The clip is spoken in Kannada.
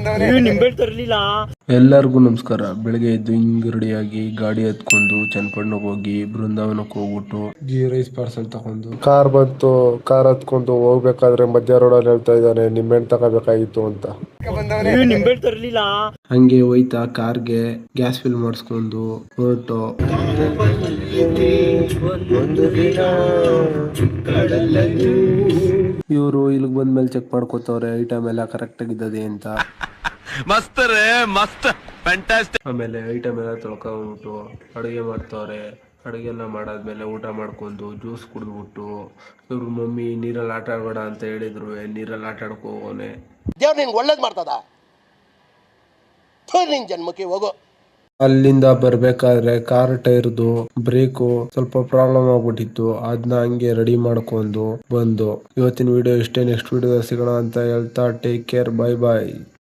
ನಿಂಬೆಹಣ್ಣು ತರಲಿಲ್ಲ. ಎಲ್ಲರಿಗೂ ನಮಸ್ಕಾರ. ಬೆಳಗ್ಗೆ ಎದ್ದು ಹಿಂಗ್ ರೆಡಿಯಾಗಿ ಗಾಡಿ ಎತ್ಕೊಂಡು ಚನ್ನಪಟ್ಟಣಕ್ಕೆ ಹೋಗಿ ಬೃಂದಾವನಕ್ಕೆ ಹೋಗ್ಬಿಟ್ಟು ಗೀ ರೈಸ್ ಪಾರ್ಸಲ್ ತಗೊಂಡು ಕಾರ್ ಬಂತು. ಕಾರ್ ಹತ್ಕೊಂಡು ಹೋಗ್ಬೇಕಾದ್ರೆ ಮಧ್ಯ ರೋಡಲ್ಲಿ ಹೇಳ್ತಾ ಇದ್ದಾನೆ ನಿಂಬೆಹಣ್ಣು ತಗೋಬೇಕಾಗಿತ್ತು ಅಂತ. ನಿಂಬೆಹಣ್ಣು ತರಲಿಲ್ಲ. ಹಂಗೆ ಹೋಯ್ತಾ ಕಾರ್ಗೆ ಗ್ಯಾಸ್ ಫಿಲ್ ಮಾಡಿಸ್ಕೊಂಡು ಹೊರಟು ಇವರು ಇಲ್ಲಿಗೆ ಬಂದ್ಮೇಲೆ ಚೆಕ್ ಮಾಡ್ಕೋತವ್ರೆ ಐಟಮ್ ಎಲ್ಲ ಕರೆಕ್ಟ್ ಆಗಿದ್ದದೆ ಅಂತ. ಮಸ್ತ್ ರೇ ಮಸ್ತ್ ಫ್ಯಾಂಟಾಸ್ಟಿಕ್. ಆಮೇಲೆ ಐಟಮ್ ಎಲ್ಲ ತೊಳ್ಕೊಂಡ್ಬಿಟ್ಟು ಅಡುಗೆ ಮಾಡ್ತವ್ರೆ. ಅಡುಗೆ ಎಲ್ಲ ಮಾಡಾದ್ಮೇಲೆ ಊಟ ಮಾಡ್ಕೊಂಡು ಜ್ಯೂಸ್ ಕುಡಿದ್ಬಿಟ್ಟು ಇವ್ರ ಮಮ್ಮಿ ನೀರಲ್ಲಿ ಆಟ ಆಡಬೇಡ ಅಂತ ಹೇಳಿದ್ರು. ನೀರಲ್ಲಿ ಆಟ ಆಡಕ್ಕೆ ಹೋಗೋನೆ. ದೇವ್ರು ನಿನ್ಗೆ ಒಳ್ಳೇದು ಮಾಡ್ತದ, ನಿನ್ ಜನ್ಮಕ್ಕೆ ಹೋಗೋ. ಅಲ್ಲಿಂದ ಬರ್ಬೇಕಾದ್ರೆ ಕಾರ್ ಟೈರ್ದು ಬ್ರೇಕು ಸ್ವಲ್ಪ ಪ್ರಾಬ್ಲಮ್ ಆಗ್ಬಿಟ್ಟಿತ್ತು. ಅದನ್ನ ಹಂಗೆ ರೆಡಿ ಮಾಡ್ಕೊಂಡು ಬಂದು ಇವತ್ತಿನ ವಿಡಿಯೋ ಇಷ್ಟೇ. ನೆಕ್ಸ್ಟ್ ವಿಡಿಯೋ ಸಿಗೋಣ ಅಂತ ಹೇಳ್ತಾ ಟೇಕ್ ಕೇರ್, ಬೈ ಬಾಯ್.